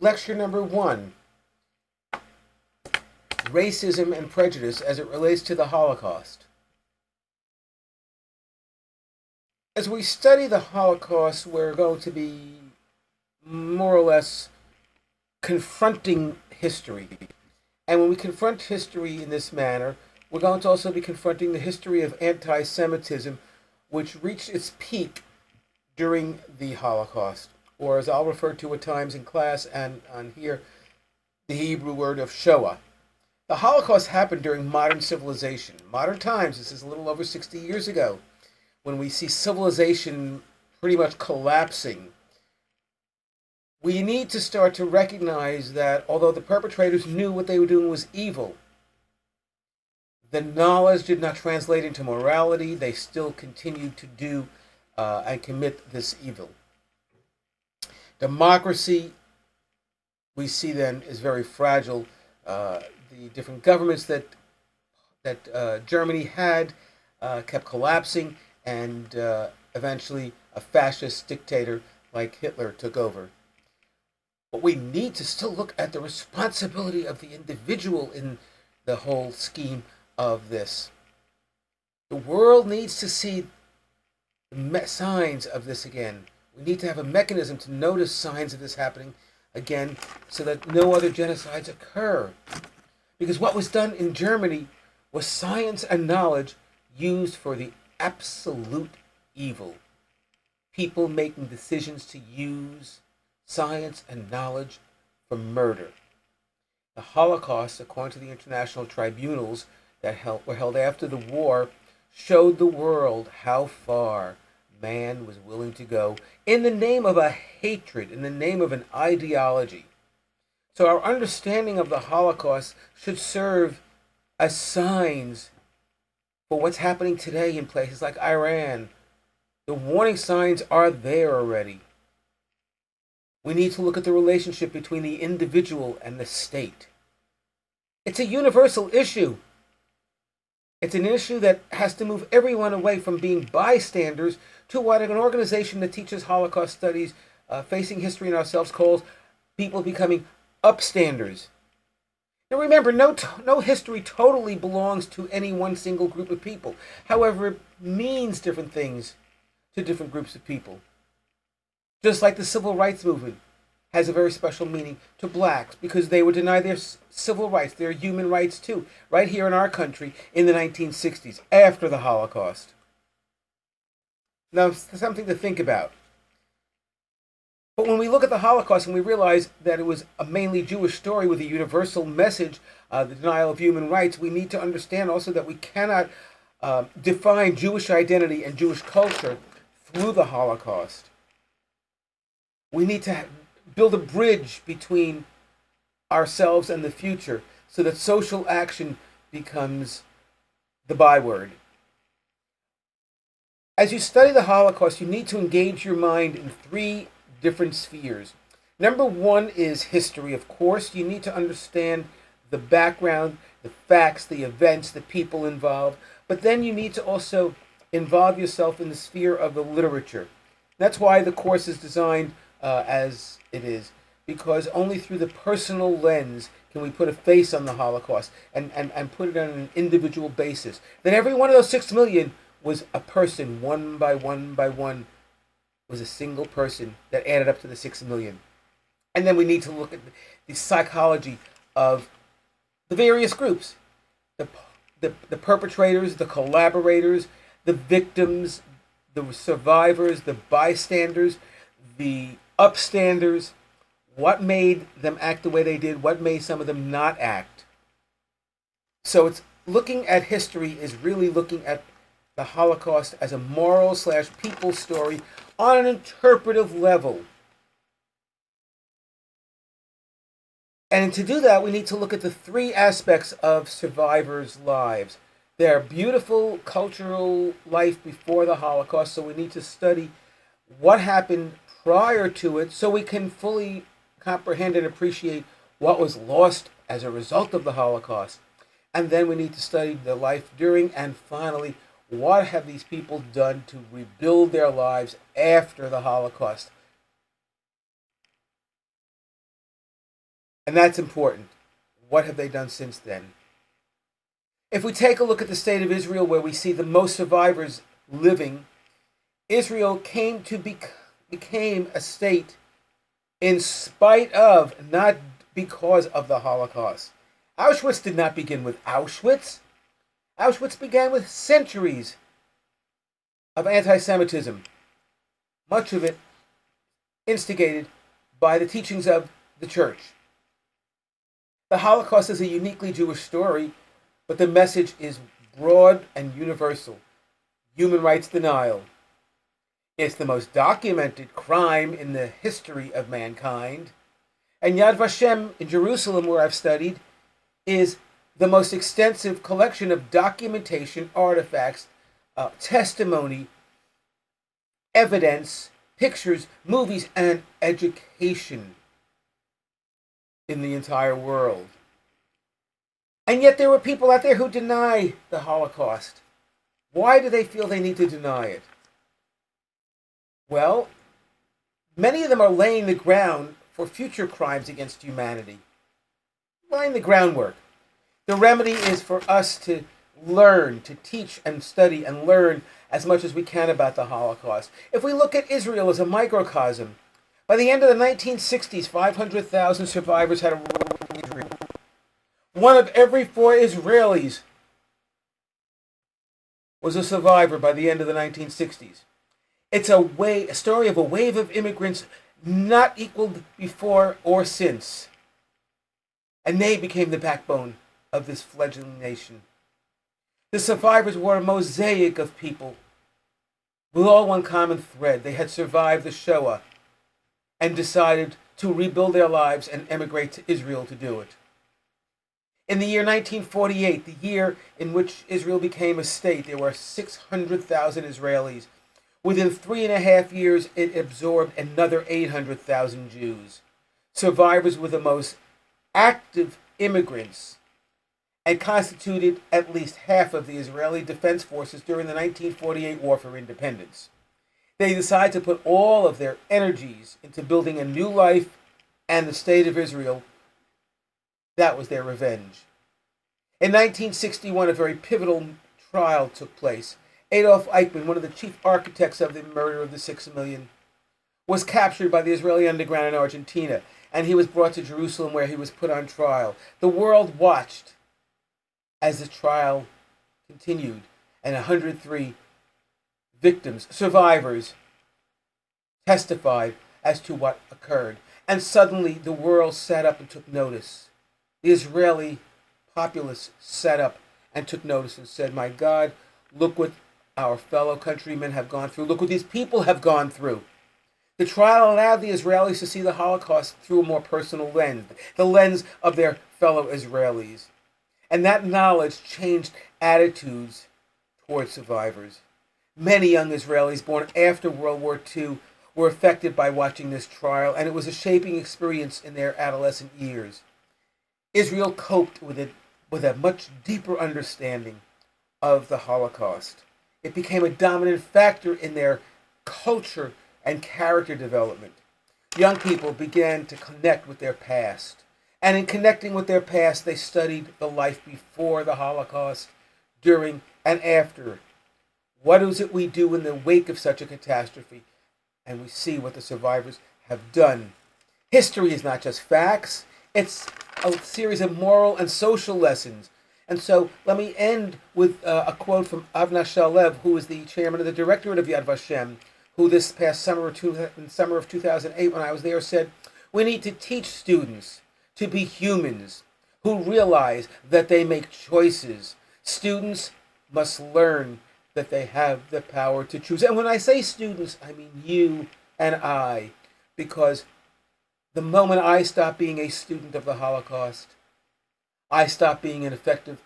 Lecture number 1, Racism and Prejudice as it relates to the Holocaust. As we study the Holocaust, we're going to be more or less confronting history. And when we confront history in this manner, we're going to also be confronting the history of anti-Semitism, which reached its peak during the Holocaust, or as I'll refer to at times in class and on here, the Hebrew word of Shoah. The Holocaust happened during modern civilization. Modern times, this is a little over 60 years ago, when we see civilization pretty much collapsing. We need to start to recognize that although the perpetrators knew what they were doing was evil, the knowledge did not translate into morality. They still continued to do and commit this evil. Democracy, we see then, is very fragile. The different governments that Germany had kept collapsing, and eventually a fascist dictator like Hitler took over. But we need to still look at the responsibility of the individual in the whole scheme of this. The world needs to see the signs of this again. We need to have a mechanism to notice signs of this happening again so that no other genocides occur. Because what was done in Germany was science and knowledge used for the absolute evil. People making decisions to use science and knowledge for murder. The Holocaust, according to the international tribunals that were held after the war, showed the world how far man was willing to go in the name of a hatred, in the name of an ideology. So our understanding of the Holocaust should serve as signs for what's happening today in places like Iran. The warning signs are there already. We need to look at the relationship between the individual and the state. It's a universal issue. It's an issue that has to move everyone away from being bystanders to what an organization that teaches Holocaust studies, facing history and ourselves, calls people becoming upstanders. Now remember, no history totally belongs to any one single group of people. However, it means different things to different groups of people. Just like the civil rights movement has a very special meaning to blacks because they were denied their civil rights, their human rights too, right here in our country in the 1960s, after the Holocaust. Now, something to think about. But when we look at the Holocaust and we realize that it was a mainly Jewish story with a universal message, the denial of human rights, we need to understand also that we cannot define Jewish identity and Jewish culture through the Holocaust. We need to build a bridge between ourselves and the future so that social action becomes the byword. As you study the Holocaust, you need to engage your mind in 3 different spheres. Number 1 is history, of course. You need to understand the background, the facts, the events, the people involved. But then you need to also involve yourself in the sphere of the literature. That's why the course is designed as it is, because only through the personal lens can we put a face on the Holocaust and put it on an individual basis. That every one of those 6 million was a person, one by one, was a single person that added up to the 6 million. And then we need to look at the psychology of the various groups, the perpetrators, the collaborators, the victims, the survivors, the bystanders, the upstanders, what made them act the way they did, what made some of them not act. So it's looking at history is really looking at the Holocaust as a moral/people story on an interpretive level. And to do that, we need to look at the 3 aspects of survivors' lives. Their beautiful cultural life before the Holocaust, so we need to study what happened prior to it so we can fully comprehend and appreciate what was lost as a result of the Holocaust. And then we need to study the life during, and finally, what have these people done to rebuild their lives after the Holocaust? And that's important. What have they done since then? If we take a look at the state of Israel, where we see the most survivors living, Israel became a state in spite of, not because of, the Holocaust. Auschwitz did not begin with Auschwitz. Auschwitz began with centuries of anti-Semitism, much of it instigated by the teachings of the church. The Holocaust is a uniquely Jewish story, but the message is broad and universal. Human rights denial. It's the most documented crime in the history of mankind. And Yad Vashem in Jerusalem, where I've studied, is the most extensive collection of documentation, artifacts, testimony, evidence, pictures, movies, and education in the entire world. And yet there were people out there who deny the Holocaust. Why do they feel they need to deny it? Well, many of them are laying the ground for future crimes against humanity. Laying the groundwork. The remedy is for us to learn, to teach and study and learn as much as we can about the Holocaust. If we look at Israel as a microcosm, by the end of the 1960s, 500,000 survivors had a role in Israel. One of every 4 Israelis was a survivor by the end of the 1960s. It's a story of a wave of immigrants not equaled before or since. And they became the backbone of this fledgling nation. The survivors were a mosaic of people with all one common thread. They had survived the Shoah and decided to rebuild their lives and emigrate to Israel to do it. In the year 1948, the year in which Israel became a state, there were 600,000 Israelis. Within 3.5 years, it absorbed another 800,000 Jews. Survivors were the most active immigrants and constituted at least half of the Israeli Defense Forces during the 1948 War for Independence. They decided to put all of their energies into building a new life and the state of Israel. That was their revenge. In 1961, a very pivotal trial took place. Adolf Eichmann, one of the chief architects of the murder of the 6 million, was captured by the Israeli underground in Argentina, and he was brought to Jerusalem, where he was put on trial. The world watched as the trial continued, and 103 victims, survivors, testified as to what occurred. And suddenly the world sat up and took notice. The Israeli populace sat up and took notice and said, my God, look what our fellow countrymen have gone through. Look what these people have gone through. The trial allowed the Israelis to see the Holocaust through a more personal lens, the lens of their fellow Israelis. And that knowledge changed attitudes toward survivors. Many young Israelis born after World War II were affected by watching this trial, and it was a shaping experience in their adolescent years. Israel coped with it with a much deeper understanding of the Holocaust. It became a dominant factor in their culture and character development. Young people began to connect with their past. And in connecting with their past, they studied the life before the Holocaust, during, and after. What is it we do in the wake of such a catastrophe? And we see what the survivors have done. History is not just facts. It's a series of moral and social lessons. And so let me end with a quote from Avner Shalev, who is the chairman of the directorate of Yad Vashem, who this past summer, in summer of 2008, when I was there, said, we need to teach students to be humans who realize that they make choices. Students must learn that they have the power to choose. And when I say students, I mean you and I, because the moment I stop being a student of the Holocaust, I stop being an effective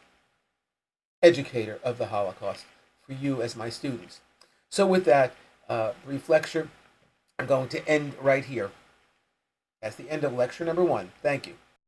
educator of the Holocaust for you as my students. So with that brief lecture, I'm going to end right here. That's the end of lecture number 1. Thank you.